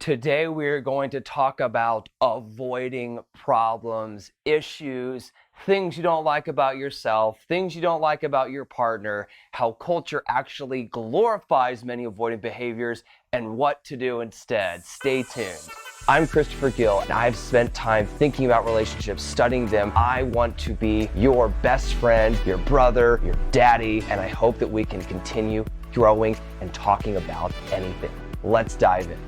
Today, we're going to talk about avoiding problems, issues, things you don't like about yourself, things you don't like about your partner, how culture actually glorifies many avoidant behaviors, and what to do instead. Stay tuned. I'm Christopher Gill, and I've spent time thinking about relationships, studying them. I want to be your best friend, your brother, your daddy, and I hope that we can continue growing and talking about anything. Let's dive in.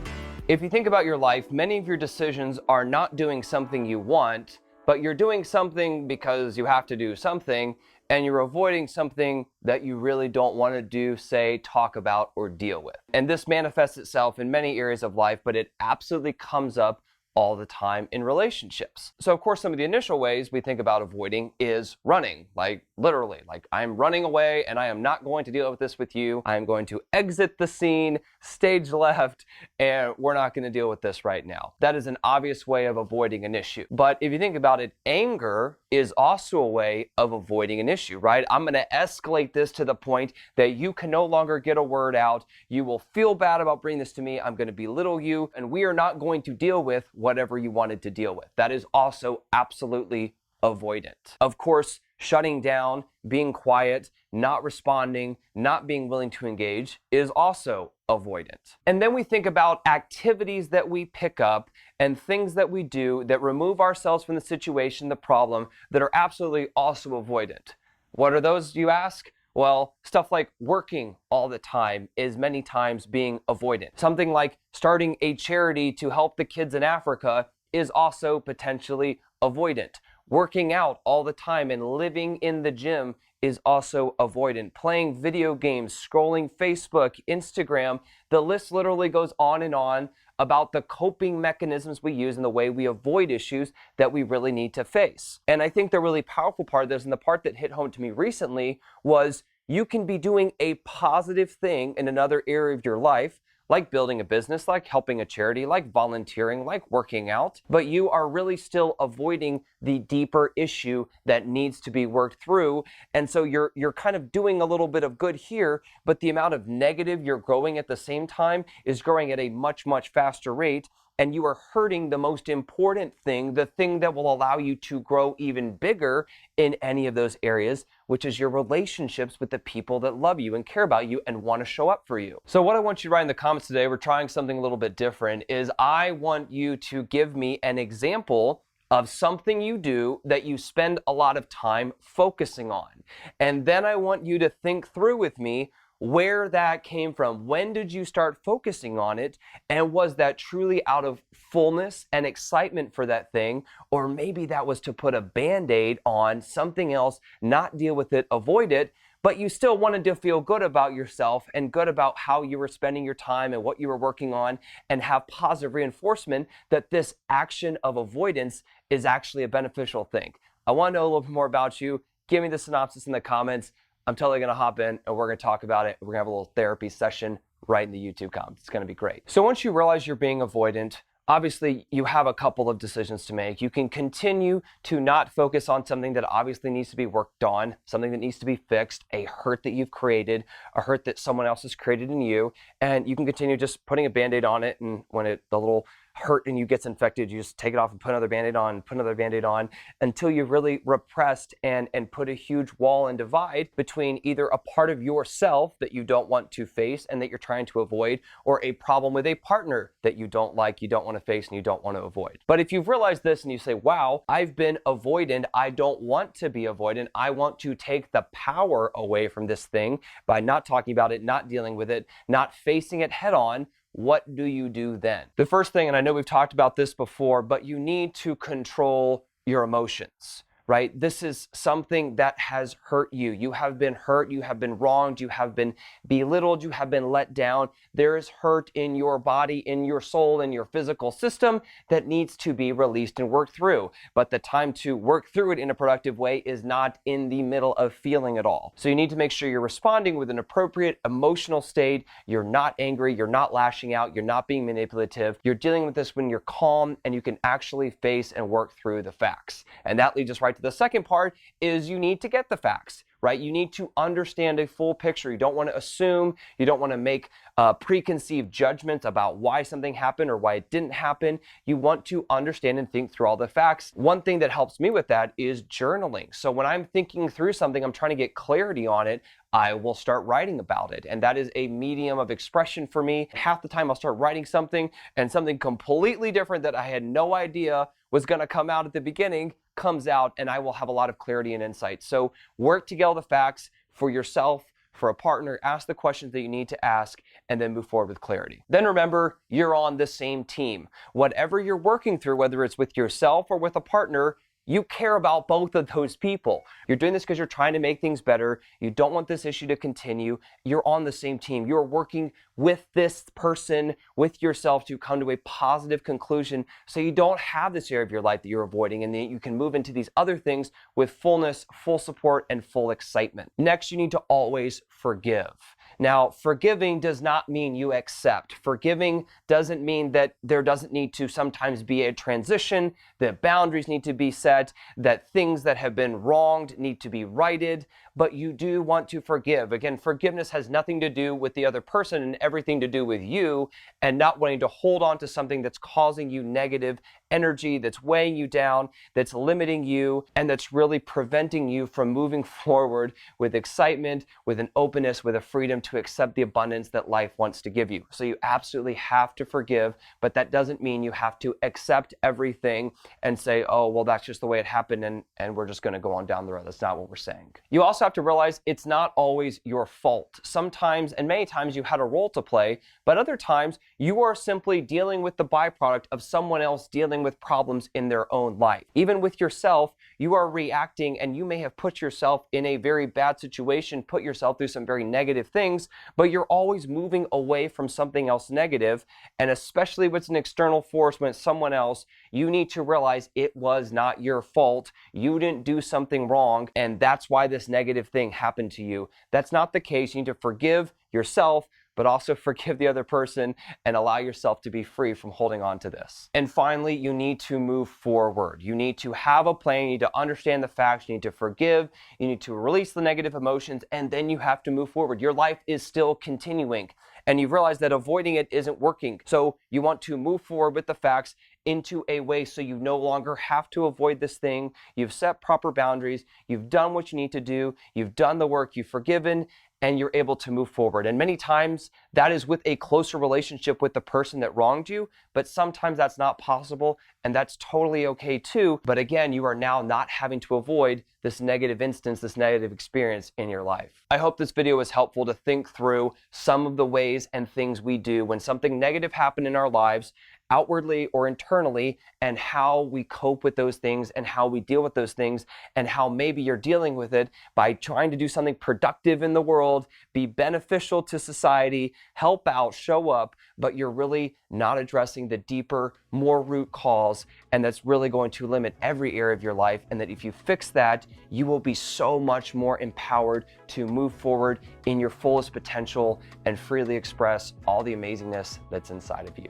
If you think about your life, many of your decisions are not doing something you want, but you're doing something because you have to do something, and you're avoiding something that you really don't want to do, say, talk about, or deal with. And this manifests itself in many areas of life, but it absolutely comes up all the time in relationships. So of course, some of the initial ways we think about avoiding is running, like literally, like I'm running away and I am not going to deal with this with you. I'm going to exit the scene, stage left, and we're not going to deal with this right now. That is an obvious way of avoiding an issue. But if you think about it, anger is also a way of avoiding an issue, right? I'm going to escalate this to the point that you can no longer get a word out. You will feel bad about bringing this to me. I'm going to belittle you, and we are not going to deal with whatever you wanted to deal with. That is also absolutely avoidant. Of course, shutting down, being quiet, not responding, not being willing to engage is also avoidant. And then we think about activities that we pick up and things that we do that remove ourselves from the situation, the problem, that are absolutely also avoidant. What are those, you ask? Well, stuff like working all the time is many times being avoidant. Something like starting a charity to help the kids in Africa is also potentially avoidant. Working out all the time and living in the gym is also avoidant. Playing video games, scrolling Facebook, Instagram, the list literally goes on and on about the coping mechanisms we use and the way we avoid issues that we really need to face. And I think the really powerful part of this, and the part that hit home to me recently, was you can be doing a positive thing in another area of your life, like building a business, like helping a charity, like volunteering, like working out, but you are really still avoiding the deeper issue that needs to be worked through. And so you're kind of doing a little bit of good here, but the amount of negative you're growing at the same time is growing at a much, much faster rate. And you are hurting the most important thing, the thing that will allow you to grow even bigger in any of those areas, which is your relationships with the people that love you and care about you and want to show up for you. So what I want you to write in the comments today, we're trying something a little bit different, is I want you to give me an example of something you do that you spend a lot of time focusing on. And then I want you to think through with me where that came from. When did you start focusing on it? And was that truly out of fullness and excitement for that thing? Or maybe that was to put a Band-Aid on something else, not deal with it, avoid it, but you still wanted to feel good about yourself and good about how you were spending your time and what you were working on, and have positive reinforcement that this action of avoidance is actually a beneficial thing. I want to know a little bit more about you. Give me the synopsis in the comments. I'm totally going to hop in and we're going to talk about it. We're going to have a little therapy session right in the YouTube comments. It's going to be great. So once you realize you're being avoidant, obviously you have a couple of decisions to make. You can continue to not focus on something that obviously needs to be worked on, something that needs to be fixed, a hurt that you've created, a hurt that someone else has created in you, and you can continue just putting a Band-Aid on it, and when the little hurt in you gets infected, you just take it off and put another Band-Aid on, put another Band-Aid on, until you've really repressed and put a huge wall and divide between either a part of yourself that you don't want to face and that you're trying to avoid, or a problem with a partner that you don't like, you don't want to face, and you don't want to avoid. But if you've realized this and you say, wow, I've been avoidant, I don't want to be avoidant, I want to take the power away from this thing by not talking about it, not dealing with it, not facing it head on, what do you do then? The first thing, and I know we've talked about this before, but you need to control your emotions, right? This is something that has hurt you. You have been hurt, you have been wronged, you have been belittled, you have been let down. There is hurt in your body, in your soul, in your physical system that needs to be released and worked through. But the time to work through it in a productive way is not in the middle of feeling it all. So you need to make sure you're responding with an appropriate emotional state. You're not angry, you're not lashing out, you're not being manipulative. You're dealing with this when you're calm and you can actually face and work through the facts. And that leads us right to the second part, is you need to get the facts. right? You need to understand a full picture. You don't want to assume, you don't want to make preconceived judgments about why something happened or why it didn't happen. You want to understand and think through all the facts. One thing that helps me with that is journaling. So when I'm thinking through something, I'm trying to get clarity on it, I will start writing about it. And that is a medium of expression for me. Half the time I'll start writing something and something completely different that I had no idea was going to come out at the beginning comes out, and I will have a lot of clarity and insight. So work to get all the facts for yourself, for a partner, ask the questions that you need to ask, and then move forward with clarity. Then remember, you're on the same team. Whatever you're working through, whether it's with yourself or with a partner, you care about both of those people. You're doing this because you're trying to make things better. You don't want this issue to continue. You're on the same team. You're working with this person, with yourself, to come to a positive conclusion so you don't have this area of your life that you're avoiding, and then you can move into these other things with fullness, full support, and full excitement. Next, you need to always forgive. Now, forgiving does not mean you accept. Forgiving doesn't mean that there doesn't need to sometimes be a transition, that boundaries need to be set, that things that have been wronged need to be righted, but you do want to forgive. Again, forgiveness has nothing to do with the other person and everything to do with you, and not wanting to hold on to something that's causing you negative energy, that's weighing you down, that's limiting you, and that's really preventing you from moving forward with excitement, with an openness, with a freedom to accept the abundance that life wants to give you. So you absolutely have to forgive, but that doesn't mean you have to accept everything and say, oh, well, that's just the way it happened, and we're just going to go on down the road. That's not what we're saying. You also have to realize it's not always your fault. Sometimes, and many times, you had a role to play, but other times you are simply dealing with the byproduct of someone else dealing with problems in their own life. Even with yourself, you are reacting, and you may have put yourself in a very bad situation, put yourself through some very negative things, but you're always moving away from something else negative. And especially when it's an external force, when it's someone else, you need to realize it was not your fault. You didn't do something wrong, and that's why this negative thing happened to you. That's not the case. You need to forgive yourself, but also forgive the other person and allow yourself to be free from holding on to this. And finally, you need to move forward. You need to have a plan. You need to understand the facts. You need to forgive. You need to release the negative emotions, and then you have to move forward. Your life is still continuing, and you realize that avoiding it isn't working. So you want to move forward with the facts into a way so you no longer have to avoid this thing. You've set proper boundaries. You've done what you need to do. You've done the work. You've forgiven, and you're able to move forward. And many times that is with a closer relationship with the person that wronged you, but sometimes that's not possible, and that's totally okay too. But again, you are now not having to avoid this negative instance, this negative experience in your life. I hope this video was helpful to think through some of the ways and things we do when something negative happened in our lives, outwardly or internally, and how we cope with those things and how we deal with those things, and how maybe you're dealing with it by trying to do something productive in the world, be beneficial to society, help out, show up, but you're really not addressing the deeper, more root cause, and that's really going to limit every area of your life. And that if you fix that, you will be so much more empowered to move forward in your fullest potential and freely express all the amazingness that's inside of you.